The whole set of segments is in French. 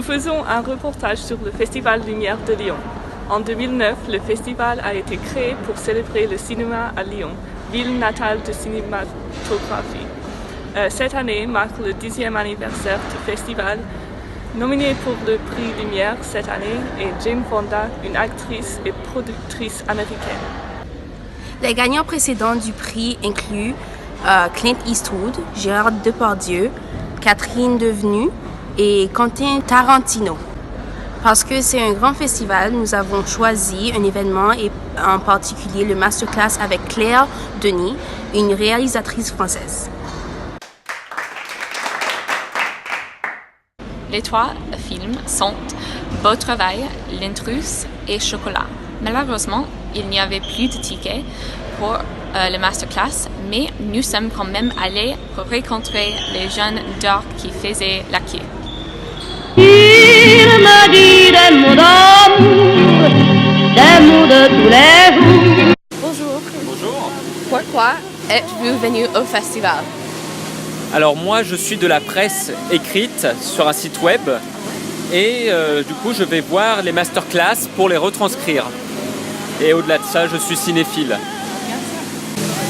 faisons un reportage sur le Festival Lumière de Lyon. En 2009, le festival a été créé pour célébrer le cinéma à Lyon, ville natale de cinématographie. Cette année marque le 10e anniversaire du festival. Nominée pour le prix Lumière cette année est Jane Fonda, une actrice et productrice américaine. Les gagnants précédents du prix incluent Clint Eastwood, Gérard Depardieu, Catherine Deneuve et Quentin Tarantino. Parce que c'est un grand festival, nous avons choisi un événement et en particulier le masterclass avec Claire Denis, une réalisatrice française. Les 3 films sont Beau Travail, L'Intruse et Chocolat. Malheureusement, il n'y avait plus de tickets pour le masterclass, mais nous sommes quand même allés pour rencontrer les jeunes d'or qui faisaient la queue. Il me dit des mots de tous les jours. Bonjour. Bonjour. Pourquoi êtes-vous venu au festival? Alors moi je suis de la presse écrite sur un site web et du coup je vais voir les masterclass pour les retranscrire. Et au-delà de ça, je suis cinéphile.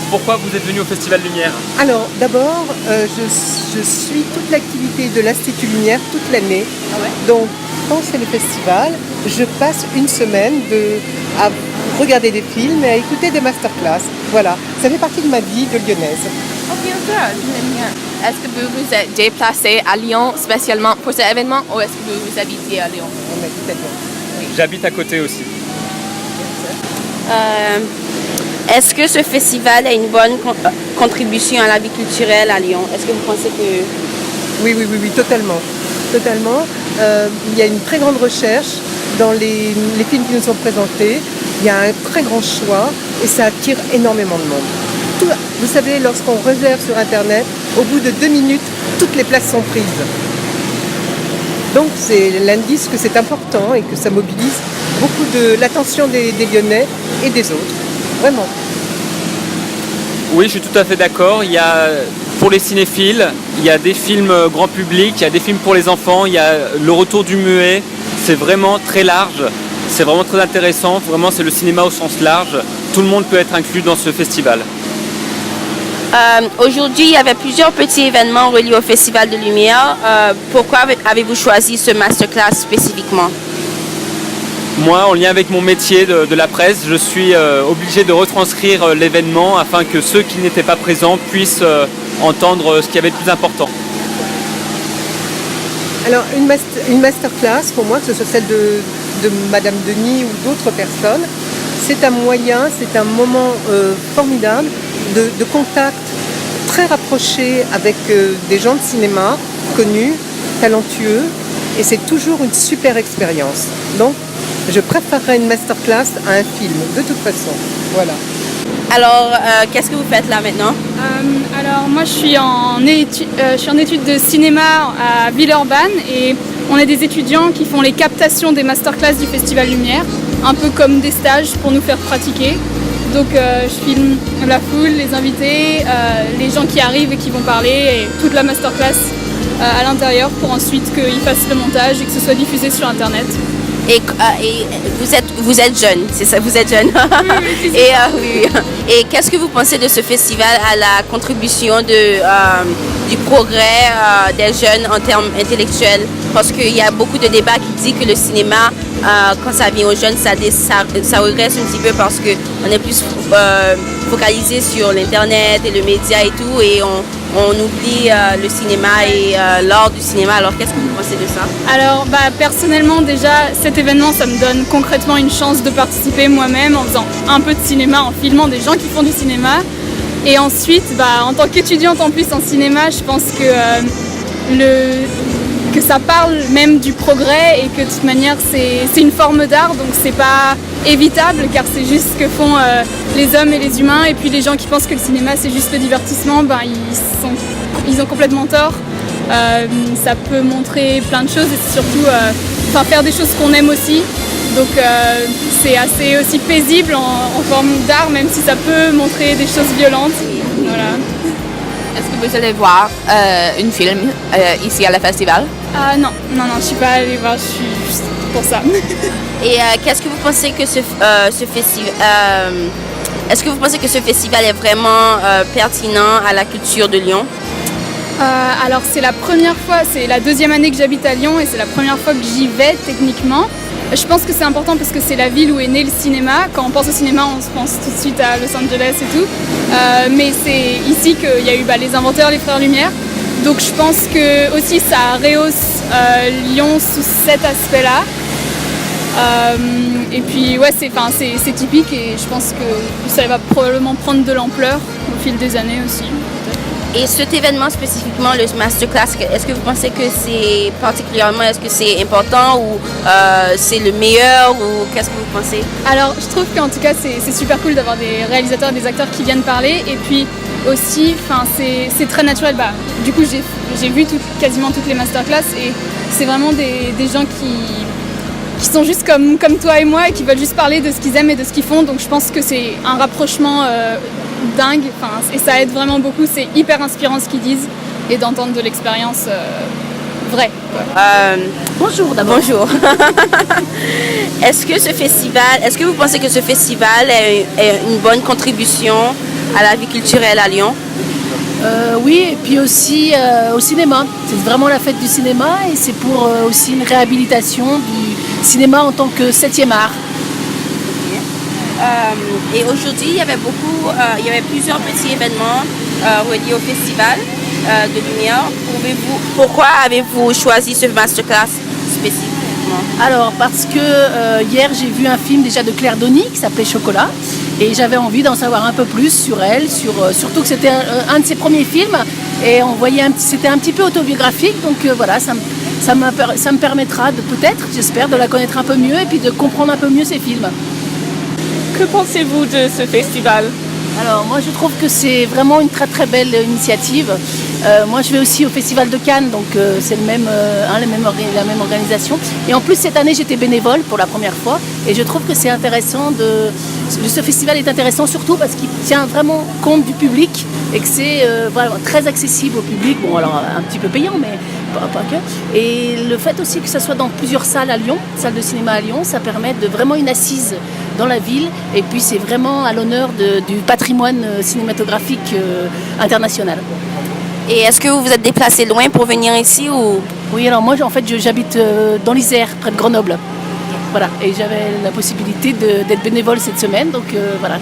Pourquoi vous êtes venu au Festival Lumière? Alors d'abord, je suis toute l'activité de l'Institut Lumière toute l'année. Ah ouais? Donc quand c'est le festival, je passe une semaine à regarder des films et à écouter des masterclass. Voilà, ça fait partie de ma vie de lyonnaise. Ok, est-ce que vous vous êtes déplacé à Lyon spécialement pour cet événement ou est-ce que vous habitez à Lyon? On habite à Lyon. J'habite à côté aussi. Est-ce que ce festival a une bonne contribution à la vie culturelle à Lyon? Est-ce que vous pensez que... Oui, totalement. Totalement. Il y a une très grande recherche dans les films qui nous sont présentés. Il y a un très grand choix et ça attire énormément de monde. Vous savez, lorsqu'on réserve sur Internet, au bout de 2 minutes, toutes les places sont prises. Donc c'est l'indice que c'est important et que ça mobilise beaucoup de l'attention des Lyonnais et des autres. Vraiment. Oui, je suis tout à fait d'accord. Il y a, pour les cinéphiles, il y a des films grand public, il y a des films pour les enfants, il y a le retour du muet. C'est vraiment très large, c'est vraiment très intéressant. Vraiment, c'est le cinéma au sens large. Tout le monde peut être inclus dans ce festival. Aujourd'hui, il y avait plusieurs petits événements reliés au Festival de Lumière. Pourquoi avez-vous choisi ce masterclass spécifiquement? Moi, en lien avec mon métier de la presse, je suis obligé de retranscrire l'événement afin que ceux qui n'étaient pas présents puissent entendre ce qu'il y avait de plus important. Alors, une masterclass, pour moi, que ce soit celle de Madame Denis ou d'autres personnes, c'est un moyen, c'est un moment formidable de contact très rapproché avec des gens de cinéma connus, talentueux, et c'est toujours une super expérience. Donc, je préférerais une masterclass à un film, de toute façon. Voilà. Alors, qu'est-ce que vous faites là maintenant? Alors moi je suis en études de cinéma à Villeurbanne et on est des étudiants qui font les captations des masterclass du Festival Lumière, un peu comme des stages pour nous faire pratiquer. Donc je filme la foule, les invités, les gens qui arrivent et qui vont parler et toute la masterclass à l'intérieur pour ensuite qu'ils fassent le montage et que ce soit diffusé sur internet. Et vous êtes jeune, c'est ça, vous êtes jeune. Oui, Et qu'est-ce que vous pensez de ce festival à la contribution du progrès des jeunes en termes intellectuels? Parce qu'il y a beaucoup de débats qui disent que le cinéma, quand ça vient aux jeunes, ça regresse un petit peu parce qu'on est plus focalisé sur l'internet et le média et tout, et on oublie le cinéma et l'art du cinéma. Alors qu'est-ce que vous pensez de ça? Alors personnellement déjà cet événement ça me donne concrètement une chance de participer moi-même en faisant un peu de cinéma, en filmant des gens qui font du cinéma. Et ensuite en tant qu'étudiante en plus en cinéma, je pense que ça parle même du progrès et que de toute manière c'est une forme d'art, donc c'est pas évitable car c'est juste ce que font les hommes et les humains, et puis les gens qui pensent que le cinéma c'est juste le divertissement, ils ont complètement tort. Ça peut montrer plein de choses et c'est surtout faire des choses qu'on aime aussi, donc c'est assez aussi paisible en forme d'art, même si ça peut montrer des choses violentes. Voilà. Est-ce que vous allez voir un film ici à la festival? Non, je suis pas allée voir, je suis juste pour ça. Et qu'est-ce que vous pensez que ce festival... est-ce que vous pensez que ce festival est vraiment pertinent à la culture de Lyon? Alors c'est la première fois, c'est la deuxième année que j'habite à Lyon et c'est la première fois que j'y vais techniquement. Je pense que c'est important parce que c'est la ville où est né le cinéma. Quand on pense au cinéma, on se pense tout de suite à Los Angeles et tout. Mais c'est ici qu'il y a eu les inventeurs, les Frères Lumière. Donc je pense que aussi ça rehausse Lyon sous cet aspect-là. Et puis ouais, c'est typique et je pense que ça va probablement prendre de l'ampleur au fil des années aussi. Et cet événement spécifiquement, le masterclass, est-ce que vous pensez que c'est particulièrement, est-ce que c'est important ou c'est le meilleur ou qu'est-ce que vous pensez? Alors je trouve qu'en tout cas c'est super cool d'avoir des réalisateurs et des acteurs qui viennent parler et puis aussi c'est très naturel. Du coup j'ai vu quasiment toutes les masterclass et c'est vraiment des gens qui sont juste comme toi et moi et qui veulent juste parler de ce qu'ils aiment et de ce qu'ils font. Donc je pense que c'est un rapprochement dingue et ça aide vraiment beaucoup. C'est hyper inspirant ce qu'ils disent et d'entendre de l'expérience vraie. Bonjour d'abord. Bonjour. Est-ce que vous pensez que ce festival est une bonne contribution à la vie culturelle à Lyon? Oui, et puis aussi au cinéma. C'est vraiment la fête du cinéma et c'est pour aussi une réhabilitation du cinéma en tant que 7e art. Et aujourd'hui, il y avait plusieurs petits événements reliés au festival de lumière. Pourquoi avez-vous choisi ce masterclass spécifiquement? Alors, parce que hier, j'ai vu un film déjà de Claire Denis qui s'appelait Chocolat. Et j'avais envie d'en savoir un peu plus sur elle, surtout que c'était un de ses premiers films. Et on voyait c'était un petit peu autobiographique. Donc voilà, ça me permettra de peut-être, j'espère, de la connaître un peu mieux et puis de comprendre un peu mieux ses films. Que pensez-vous de ce festival? Alors moi je trouve que c'est vraiment une très très belle initiative. Moi je vais aussi au Festival de Cannes, donc c'est la même organisation. Et en plus cette année j'étais bénévole pour la première fois et je trouve que c'est intéressant ce festival est intéressant surtout parce qu'il tient vraiment compte du public et que c'est vraiment très accessible au public. Bon alors un petit peu payant mais pas que. Et le fait aussi que ça soit dans plusieurs salles à Lyon, salles de cinéma à Lyon, ça permet de vraiment une assise dans la ville et puis c'est vraiment à l'honneur du patrimoine cinématographique international. Et est-ce que vous vous êtes déplacé loin pour venir ici ou? Oui, alors moi en fait j'habite dans l'Isère, près de Grenoble. Voilà, et j'avais la possibilité d'être bénévole cette semaine, donc voilà.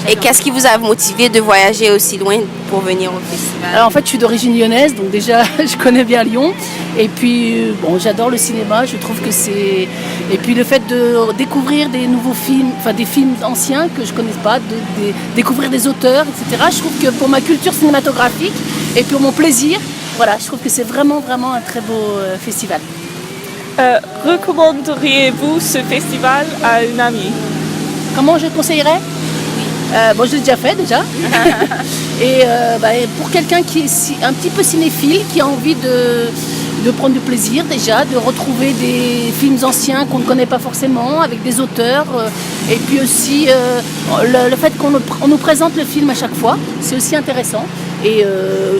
Et qu'est-ce qui vous a motivé de voyager aussi loin pour venir au festival? Alors en fait je suis d'origine lyonnaise, donc déjà je connais bien Lyon. Et puis bon, j'adore le cinéma, je trouve que c'est... Et puis le fait de découvrir des nouveaux films, enfin des films anciens que je ne connais pas, de découvrir des auteurs, etc. Je trouve que pour ma culture cinématographique et pour mon plaisir, voilà, je trouve que c'est vraiment vraiment un très beau festival. Recommanderiez-vous ce festival à une amie? Comment je conseillerais? Bon, je l'ai déjà fait déjà. Et pour quelqu'un qui est un petit peu cinéphile, qui a envie de prendre du plaisir déjà, de retrouver des films anciens qu'on ne connaît pas forcément, avec des auteurs. Et puis aussi le fait qu'on nous présente le film à chaque fois, c'est aussi intéressant. Et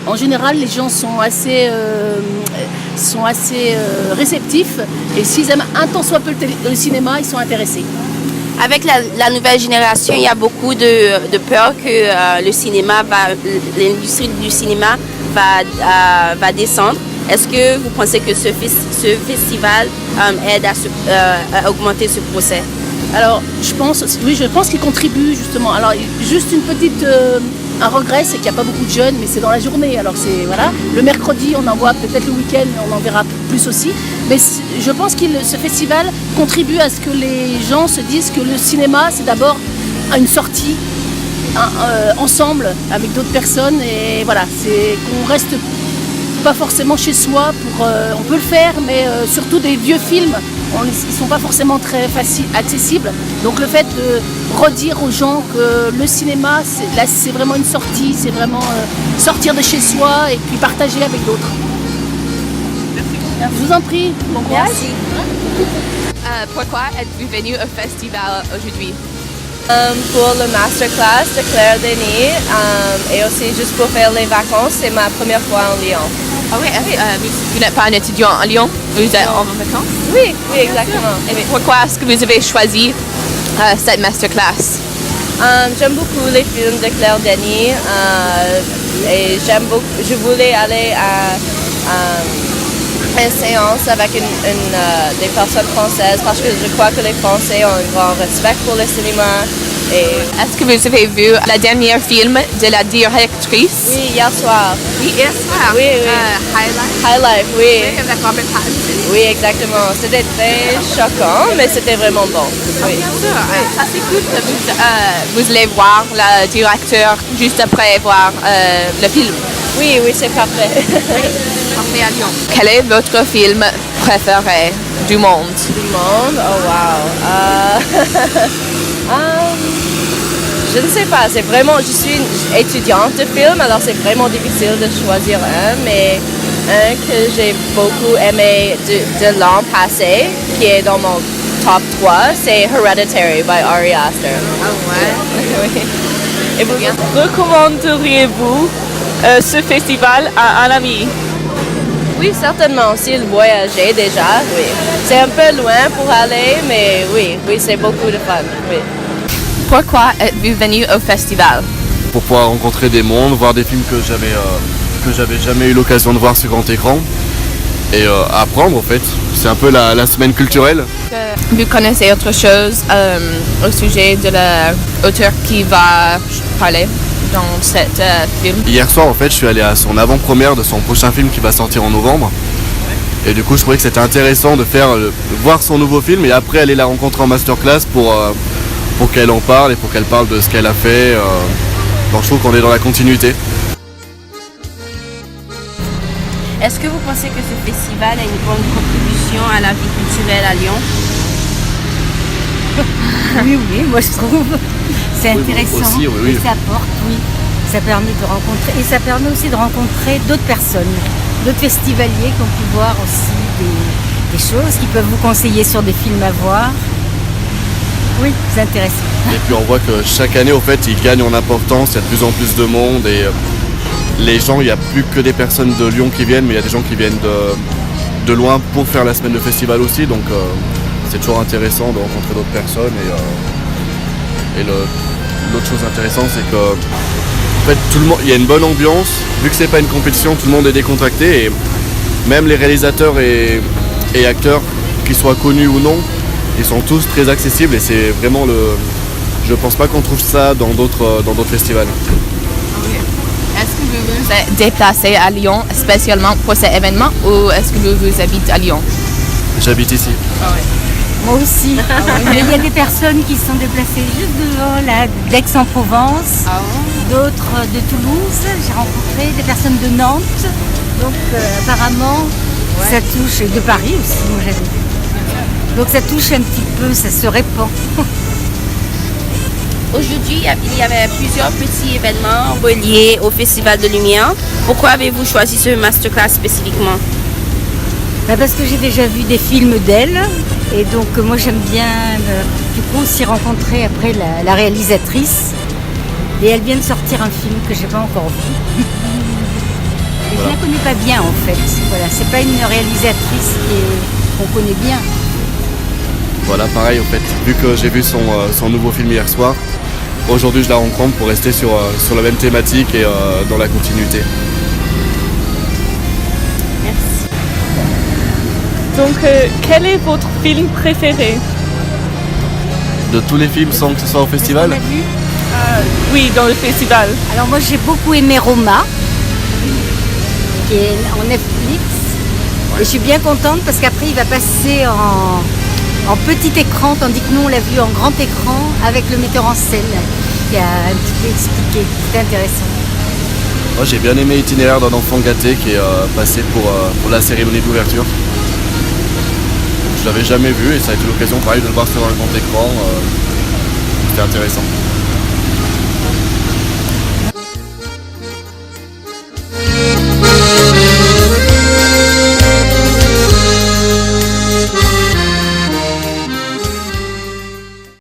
en général, les gens sont assez réceptifs. Et s'ils aiment un tant soit peu le cinéma, ils sont intéressés. Avec la nouvelle génération, il y a beaucoup de peur que l'industrie du cinéma va descendre. Est-ce que vous pensez que ce festival aide à augmenter ce procès? Alors, je pense qu'il contribue justement. Alors, juste un regret, c'est qu'il n'y a pas beaucoup de jeunes, mais c'est dans la journée. Alors, voilà. Le mercredi, on en voit peut-être le week-end, on en verra plus aussi. Mais je pense que ce festival contribue à ce que les gens se disent que le cinéma, c'est d'abord une sortie ensemble avec d'autres personnes. Et voilà, c'est qu'on reste pas forcément chez soi. On peut le faire, mais surtout des vieux films. Ils ne sont pas forcément très accessibles. Donc le fait de redire aux gens que le cinéma, c'est vraiment une sortie, c'est vraiment sortir de chez soi et puis partager avec d'autres. Je vous en prie. Bon courage. Merci. Pourquoi êtes-vous venu au festival aujourd'hui? Pour le masterclass de Claire Denis et aussi juste pour faire les vacances, c'est ma première fois en Lyon. Ah oui, vous n'êtes pas un étudiant à Lyon, vous êtes en vacances? Oui, exactement. Et pourquoi est-ce que vous avez choisi cette masterclass? J'aime beaucoup les films de Claire Denis et je voulais aller à une séance avec des personnes françaises parce que je crois que les Français ont un grand respect pour le cinéma. Est-ce que vous avez vu le dernier film de la directrice? Oui, hier soir. Oui, hier soir. Oui. High Life, oui. Avec Robert Pattinson. Oui, exactement. C'était très choquant, mais c'était vraiment bon. Oui. Bien sûr. Ça, c'est cool que vous allez voir le directeur juste après voir le film. Oui, c'est parfait. Parfait à Lyon. Quel est votre film préféré du monde? Du monde? Oh, wow. Je ne sais pas, je suis une étudiante de film, alors c'est vraiment difficile de choisir un, mais un que j'ai beaucoup aimé de l'an passé, qui est dans mon top 3, c'est Hereditary by Ari Aster. Ah ouais? Oui. Et vous recommanderiez-vous ce festival à un ami? Oui, certainement, s'il voyageait déjà, oui. C'est un peu loin pour aller, mais oui, c'est beaucoup de fun, oui. Pourquoi êtes-vous venu au festival? Pour pouvoir rencontrer des mondes, voir des films que j'avais jamais eu l'occasion de voir sur grand écran et apprendre en fait. C'est un peu la semaine culturelle. Vous connaissez autre chose au sujet de l'auteur qui va parler dans cet film? Hier soir en fait, je suis allé à son avant-première de son prochain film qui va sortir en novembre. Et du coup, je trouvais que c'était intéressant de voir son nouveau film et après aller la rencontrer en masterclass pour qu'elle en parle et pour qu'elle parle de ce qu'elle a fait. Donc je trouve qu'on est dans la continuité. Est-ce que vous pensez que ce festival a une grande contribution à la vie culturelle à Lyon? Oui, moi je trouve. C'est intéressant. Aussi, oui. Et ça apporte, oui. Ça permet de rencontrer. Et ça permet aussi de rencontrer d'autres personnes, d'autres festivaliers qui ont pu voir aussi des choses, qui peuvent vous conseiller sur des films à voir. Oui, c'est intéressant. Et puis on voit que chaque année, au fait, il gagne en importance, il y a de plus en plus de monde et les gens, il n'y a plus que des personnes de Lyon qui viennent, mais il y a des gens qui viennent de loin pour faire la semaine de festival aussi, donc c'est toujours intéressant de rencontrer d'autres personnes et l'autre chose intéressante, c'est que en fait, il y a une bonne ambiance, vu que c'est pas une compétition, tout le monde est décontracté et même les réalisateurs et acteurs, qu'ils soient connus ou non, ils sont tous très accessibles et c'est vraiment je pense pas qu'on trouve ça dans d'autres festivals. Est-ce que vous vous êtes déplacé à Lyon spécialement pour cet événement ou est-ce que vous habitez à Lyon? J'habite ici. Ah oui. Moi aussi. Ah oui. Mais il y a des personnes qui sont déplacées juste devant d'Aix-en-Provence, d'autres de Toulouse. J'ai rencontré des personnes de Nantes. Donc apparemment, ça touche, et de Paris aussi, moi j'avais vu. Donc ça touche un petit peu, ça se répand. Aujourd'hui, il y avait plusieurs petits événements reliés au Festival de Lumière. Pourquoi avez-vous choisi ce masterclass spécifiquement? Parce que j'ai déjà vu des films d'elle et donc moi j'aime bien du coup aussi rencontrer après la réalisatrice. Et elle vient de sortir un film que j'ai pas encore vu. Et je la connais pas bien en fait. Voilà, c'est pas une réalisatrice qu'on connaît bien. Voilà, pareil, en fait, vu que j'ai vu son nouveau film hier soir, aujourd'hui je la rencontre pour rester sur la même thématique et dans la continuité. Merci. Donc, quel est votre film préféré? De tous les films sans que ce soit au festival? Est-ce qu'on a vu Oui, dans le festival. Alors moi j'ai beaucoup aimé Roma, qui est en Netflix. Et je suis bien contente parce qu'après il va passer en petit écran, tandis que nous on l'a vu en grand écran avec le metteur en scène qui a un petit peu expliqué. C'était intéressant. Moi j'ai bien aimé Itinéraire d'un enfant gâté qui est passé pour la cérémonie d'ouverture. Je l'avais jamais vu et ça a été l'occasion pareil de le voir sur un grand écran. C'était intéressant.